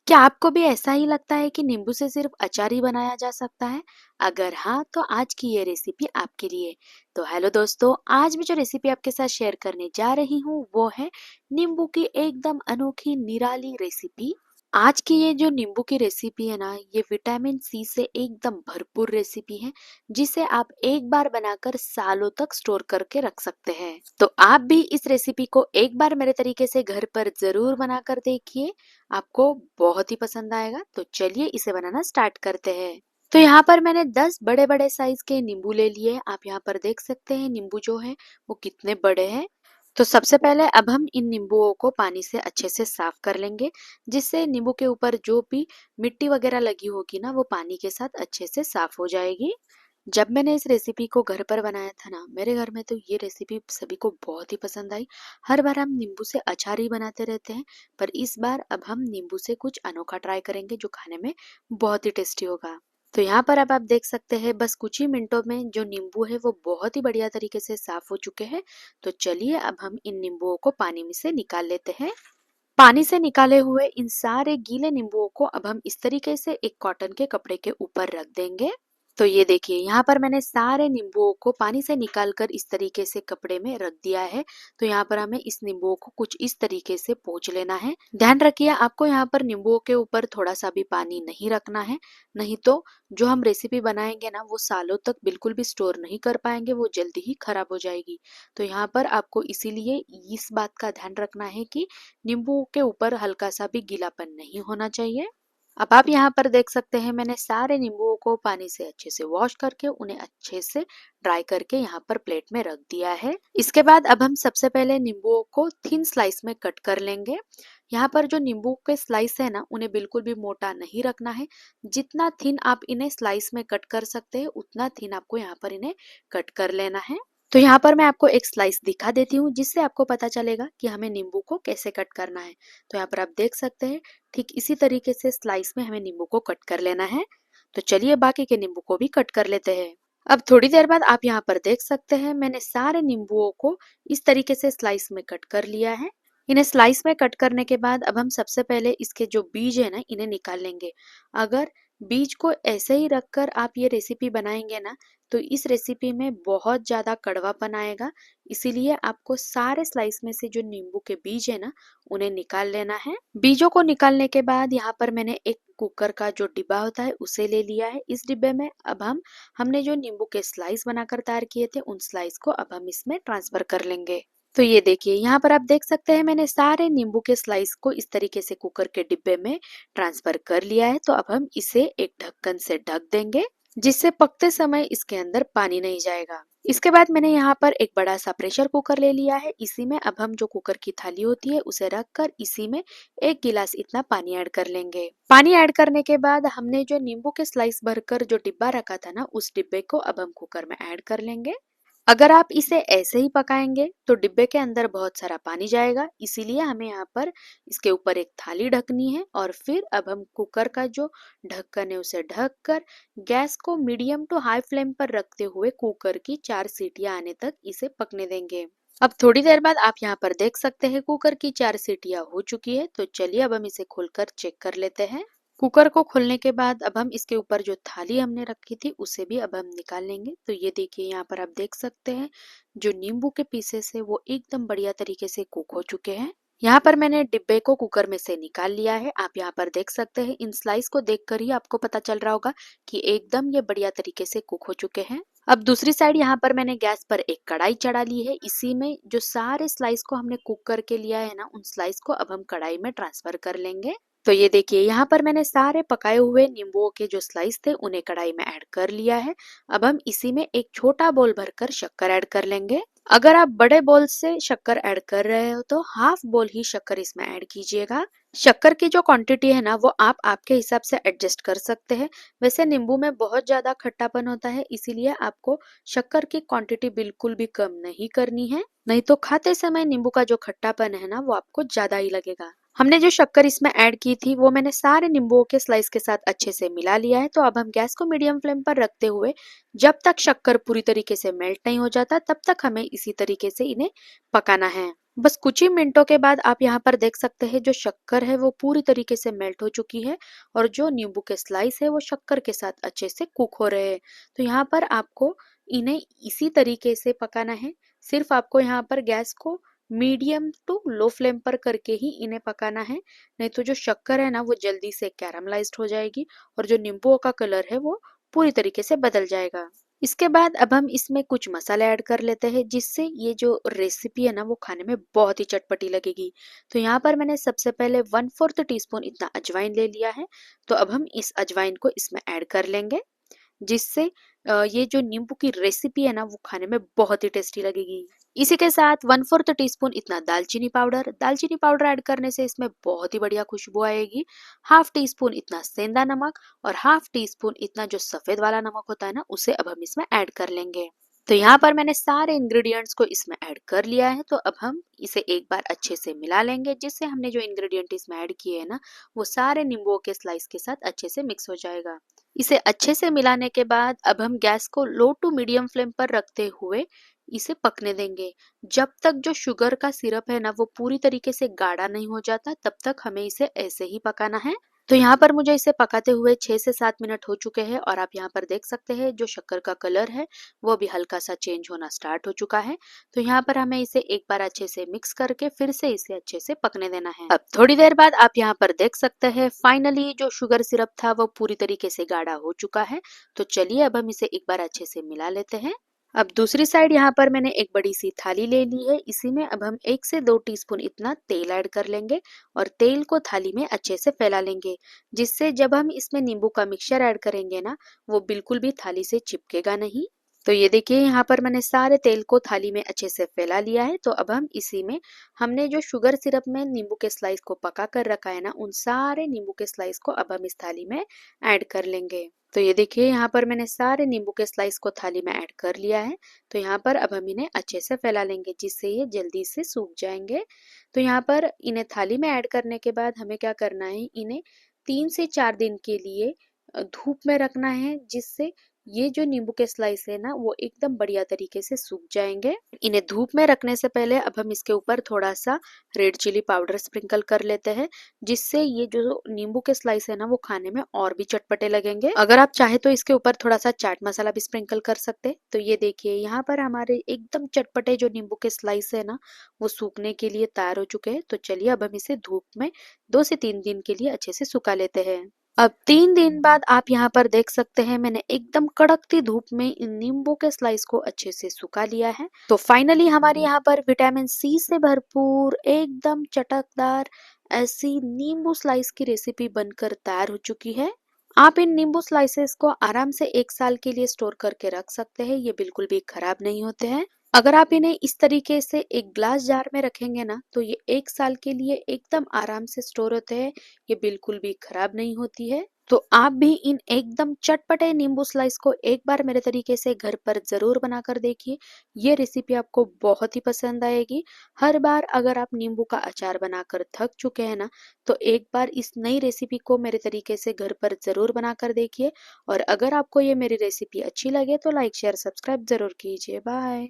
क्या आपको भी ऐसा ही लगता है कि नींबू से सिर्फ अचार ही बनाया जा सकता है? अगर हाँ, तो आज की ये रेसिपी आपके लिए। तो हेलो दोस्तों, आज मैं जो रेसिपी आपके साथ शेयर करने जा रही हूँ वो है नींबू की एकदम अनोखी निराली रेसिपी। आज की ये जो नींबू की रेसिपी है ना, ये विटामिन सी से एकदम भरपूर रेसिपी है, जिसे आप एक बार बनाकर सालों तक स्टोर करके रख सकते हैं। तो आप भी इस रेसिपी को एक बार मेरे तरीके से घर पर जरूर बनाकर देखिए, आपको बहुत ही पसंद आएगा। तो चलिए इसे बनाना स्टार्ट करते हैं। तो यहाँ पर मैंने 10 बड़े बड़े साइज के नींबू ले लिए। आप यहाँ पर देख सकते हैं नींबू जो है वो कितने बड़े हैं। तो सबसे पहले अब हम इन नींबुओं को पानी से अच्छे से साफ कर लेंगे, जिससे नींबू के ऊपर जो भी मिट्टी वगैरह लगी होगी ना, वो पानी के साथ अच्छे से साफ हो जाएगी। जब मैंने इस रेसिपी को घर पर बनाया था ना, मेरे घर में तो ये रेसिपी सभी को बहुत ही पसंद आई। हर बार हम नींबू से अचार ही बनाते रहते हैं, पर इस बार अब हम नींबू से कुछ अनोखा ट्राई करेंगे जो खाने में बहुत ही टेस्टी होगा। तो यहाँ पर अब आप देख सकते हैं बस कुछ ही मिनटों में जो नींबू है वो बहुत ही बढ़िया तरीके से साफ हो चुके हैं। तो चलिए अब हम इन नींबुओं को पानी में से निकाल लेते हैं। पानी से निकाले हुए इन सारे गीले नींबुओं को अब हम इस तरीके से एक कॉटन के कपड़े के ऊपर रख देंगे। तो ये देखिए यहाँ पर मैंने सारे नींबुओं को पानी से निकालकर इस तरीके से कपड़े में रख दिया है। तो यहाँ पर हमें इस नींबुओं को कुछ इस तरीके से पोंछ लेना है। ध्यान रखिए आपको यहाँ पर नींबुओं के ऊपर थोड़ा सा भी पानी नहीं रखना है, नहीं तो जो हम रेसिपी बनाएंगे ना वो सालों तक बिल्कुल भी स्टोर नहीं कर पाएंगे, वो जल्दी ही खराब हो जाएगी। तो यहाँ पर आपको इसीलिए इस बात का ध्यान रखना है कि नींबू के ऊपर हल्का सा भी गीलापन नहीं होना चाहिए। अब आप यहाँ पर देख सकते हैं मैंने सारे नींबुओं को पानी से अच्छे से वॉश करके उन्हें अच्छे से ड्राई करके यहाँ पर प्लेट में रख दिया है। इसके बाद अब हम सबसे पहले नींबुओं को थिन स्लाइस में कट कर लेंगे। यहाँ पर जो नींबू के स्लाइस है ना, उन्हें बिल्कुल भी मोटा नहीं रखना है। जितना थिन आप इन्हें स्लाइस में कट कर सकते हैं उतना थिन आपको यहाँ पर इन्हें कट कर लेना है। तो यहाँ पर मैं आपको एक स्लाइस दिखा देती हूँ, जिससे आपको पता चलेगा कि हमें नींबू को कैसे कट करना है। तो यहाँ पर आप देख सकते हैं ठीक इसी तरीके से स्लाइस में हमें नींबू को कट कर लेना है। तो चलिए बाकी के नींबू को भी कट कर लेते हैं। अब थोड़ी देर बाद आप यहाँ पर देख सकते हैं मैंने सारे नींबुओं को इस तरीके से स्लाइस में कट कर लिया है। इन्हें स्लाइस में कट करने के बाद अब हम सबसे पहले इसके जो बीज है ना, इन्हें निकाल लेंगे। अगर बीज को ऐसे ही रखकर आप ये रेसिपी बनाएंगे ना, तो इस रेसिपी में बहुत ज्यादा कड़वापन आएगा। इसीलिए आपको सारे स्लाइस में से जो नींबू के बीज है ना, उन्हें निकाल लेना है। बीजों को निकालने के बाद यहाँ पर मैंने एक कुकर का जो डिब्बा होता है उसे ले लिया है। इस डिब्बे में अब हमने जो नींबू के स्लाइस बनाकर तैयार किए थे उन स्लाइस को अब हम इसमें ट्रांसफर कर लेंगे। तो ये देखिए यहाँ पर आप देख सकते हैं मैंने सारे नींबू के स्लाइस को इस तरीके से कुकर के डिब्बे में ट्रांसफर कर लिया है। तो अब हम इसे एक ढक्कन से ढक देंगे, जिससे पकते समय इसके अंदर पानी नहीं जाएगा। इसके बाद मैंने यहाँ पर एक बड़ा सा प्रेशर कुकर ले लिया है। इसी में अब हम जो कुकर की थाली होती है उसे रख कर इसी में 1 गिलास इतना पानी ऐड कर लेंगे। पानी ऐड करने के बाद हमने जो नींबू के स्लाइस भरकर जो डिब्बा रखा था ना, उस डिब्बे को अब हम कुकर में ऐड कर लेंगे। अगर आप इसे ऐसे ही पकाएंगे तो डिब्बे के अंदर बहुत सारा पानी जाएगा, इसीलिए हमें यहाँ पर इसके ऊपर एक थाली ढकनी है और फिर अब हम कुकर का जो ढक्कन है उसे ढक कर गैस को मीडियम टू हाई फ्लेम पर रखते हुए कुकर की 4 सीटियां आने तक इसे पकने देंगे। अब थोड़ी देर बाद आप यहाँ पर देख सकते हैं कुकर की 4 सीटियां हो चुकी है। तो चलिए अब हम इसे खोलकर चेक कर लेते हैं। कुकर को खोलने के बाद अब हम इसके ऊपर जो थाली हमने रखी थी उसे भी अब हम निकाल लेंगे। तो ये देखिए यहाँ पर आप देख सकते हैं जो नींबू के पीसेस है वो एकदम बढ़िया तरीके से कुक हो चुके हैं। यहाँ पर मैंने डिब्बे को कुकर में से निकाल लिया है। आप यहाँ पर देख सकते हैं इन स्लाइस को देखकर ही आपको पता चल रहा होगा कि एकदम ये बढ़िया तरीके से कुक हो चुके हैं। अब दूसरी साइड यहाँ पर मैंने गैस पर एक कढ़ाई चढ़ा ली है। इसी में जो सारे स्लाइस को हमने कुक करके लिया है ना, उन स्लाइस को अब हम कढ़ाई में ट्रांसफर कर लेंगे। तो ये देखिए यहाँ पर मैंने सारे पकाए हुए नींबुओं के जो स्लाइस थे उन्हें कढ़ाई में ऐड कर लिया है। अब हम इसी में एक छोटा बोल भरकर शक्कर ऐड कर लेंगे। अगर आप बड़े बोल से शक्कर ऐड कर रहे हो तो हाफ बोल ही शक्कर इसमें ऐड कीजिएगा। शक्कर की जो क्वांटिटी है ना, वो आप आपके हिसाब से एडजस्ट कर सकते हैं। वैसे नींबू में बहुत ज्यादा खट्टापन होता है, इसीलिए आपको शक्कर की क्वांटिटी बिल्कुल भी कम नहीं करनी है, नहीं तो खाते समय नींबू का जो खट्टापन है ना वो आपको ज्यादा ही लगेगा। हमने जो शक्कर इसमें ऐड की थी वो मैंने सारे नींबुओं के स्लाइस के साथ अच्छे से मिला लिया है। तो अब हम गैस को मीडियम फ्लेम पर रखते हुए जब तक शक्कर पूरी तरीके से मेल्ट नहीं हो जाता तब तक हमें इसी तरीके से इन्हें पकाना है। बस कुछ ही मिनटों के बाद आप यहाँ पर देख सकते हैं जो शक्कर है वो पूरी तरीके से मेल्ट हो चुकी है और जो नींबू के स्लाइस है वो शक्कर के साथ अच्छे से कुक हो रहे हैं। तो यहाँ पर आपको इन्हें इसी तरीके से पकाना है। सिर्फ आपको यहाँ पर गैस को मीडियम टू लो फ्लेम पर करके ही इन्हें पकाना है, नहीं तो जो शक्कर है ना वो जल्दी से कैरमलाइज्ड हो जाएगी और जो नींबुओं का कलर है वो पूरी तरीके से बदल जाएगा। इसके बाद अब हम इसमें कुछ मसाले ऐड कर लेते हैं जिससे ये जो रेसिपी है ना वो खाने में बहुत ही चटपटी लगेगी। तो यहाँ पर मैंने सबसे पहले 1/4 टीस्पून इतना अजवाइन ले लिया है। तो अब हम इस अजवाइन को इसमें ऐड कर लेंगे जिससे ये जो नींबू की रेसिपी है ना वो खाने में बहुत ही टेस्टी लगेगी। इसी के साथ 1/4 टीस्पून इतना दालचीनी पाउडर ऐड करने से इसमें बहुत ही बढ़िया खुशबू आएगी। हाफ टी स्पून इतना सेंधा नमक और हाफ टी स्पून इतना जो सफेद वाला नमक होता है ना उसे अब हम इसमें ऐड कर लेंगे। तो यहाँ पर मैंने सारे इंग्रेडिएंट्स को इसमें ऐड कर लिया है। तो अब हम इसे एक बार अच्छे से मिला लेंगे जिससे हमने जो इंग्रेडिएंट इसमें ऐड किए हैं ना वो सारे नींबुओं के स्लाइस के साथ अच्छे से मिक्स हो जाएगा। इसे अच्छे से मिलाने के बाद अब हम गैस को लो टू मीडियम फ्लेम पर रखते हुए इसे पकने देंगे। जब तक जो शुगर का सिरप है ना वो पूरी तरीके से गाढ़ा नहीं हो जाता तब तक हमें इसे ऐसे ही पकाना है। तो यहाँ पर मुझे इसे पकाते हुए 6 से 7 मिनट हो चुके हैं और आप यहाँ पर देख सकते हैं जो शक्कर का कलर है वो भी हल्का सा चेंज होना स्टार्ट हो चुका है। तो यहाँ पर हमें इसे एक बार अच्छे से मिक्स करके फिर से इसे अच्छे से पकने देना है। अब थोड़ी देर बाद आप यहाँ पर देख सकते हैं फाइनली जो शुगर सिरप था वो पूरी तरीके से गाढ़ा हो चुका है। तो चलिए अब हम इसे एक बार अच्छे से मिला लेते हैं। अब दूसरी साइड यहाँ पर मैंने एक बड़ी सी थाली ले ली है। इसी में अब हम 1 से 2 टीस्पून इतना तेल ऐड कर लेंगे और तेल को थाली में अच्छे से फैला लेंगे जिससे जब हम इसमें नींबू का मिक्सचर ऐड करेंगे ना वो बिल्कुल भी थाली से चिपकेगा नहीं। तो ये देखिए यहाँ पर मैंने सारे तेल को थाली में अच्छे से फैला लिया है। तो अब हम इसी में हमने जो शुगर सिरप में नींबू के स्लाइस को पका कर रखा है ना उन सारे नींबू के स्लाइस को अब हम इस थाली में ऐड कर लेंगे। तो ये देखिए यहाँ पर मैंने सारे नींबू के स्लाइस को थाली में ऐड कर लिया है। तो यहाँ पर अब हम इन्हें अच्छे से फैला लेंगे जिससे ये जल्दी से सूख जाएंगे। तो यहाँ पर इन्हें थाली में ऐड करने के बाद हमें क्या करना है, इन्हें 3 से 4 दिन के लिए धूप में रखना है जिससे ये जो नींबू के स्लाइस है ना वो एकदम बढ़िया तरीके से सूख जाएंगे। इन्हें धूप में रखने से पहले अब हम इसके ऊपर थोड़ा सा रेड चिली पाउडर स्प्रिंकल कर लेते हैं जिससे ये जो नींबू के स्लाइस है ना वो खाने में और भी चटपटे लगेंगे। अगर आप चाहे तो इसके ऊपर थोड़ा सा चाट मसाला भी स्प्रिंकल कर सकते हैं। तो ये देखिए यहाँ पर हमारे एकदम चटपटे जो नींबू के स्लाइस है ना वो सूखने के लिए तैयार हो चुके हैं। तो चलिए अब हम इसे धूप में 2 से 3 दिन के लिए अच्छे से सुखा लेते हैं। अब 3 दिन बाद आप यहाँ पर देख सकते हैं मैंने एकदम कड़कती धूप में इन नींबू के स्लाइस को अच्छे से सुखा लिया है। तो फाइनली हमारे यहाँ पर विटामिन सी से भरपूर एकदम चटकदार ऐसी नींबू स्लाइस की रेसिपी बनकर तैयार हो चुकी है। आप इन नींबू स्लाइसेस को आराम से 1 साल के लिए स्टोर करके रख सकते हैं। ये बिल्कुल भी खराब नहीं होते हैं। अगर आप इन्हें इस तरीके से एक ग्लास जार में रखेंगे ना तो ये 1 साल के लिए एकदम आराम से स्टोर होते हैं। ये बिल्कुल भी खराब नहीं होती है। तो आप भी इन एकदम चटपटे नींबू स्लाइस को एक बार मेरे तरीके से घर पर जरूर बनाकर देखिए। ये रेसिपी आपको बहुत ही पसंद आएगी। हर बार अगर आप नींबू का अचार बनाकर थक चुके हैं ना तो एक बार इस नई रेसिपी को मेरे तरीके से घर पर जरूर बनाकर देखिए। और अगर आपको ये मेरी रेसिपी अच्छी लगे तो लाइक शेयर सब्सक्राइब जरूर कीजिए। बाय।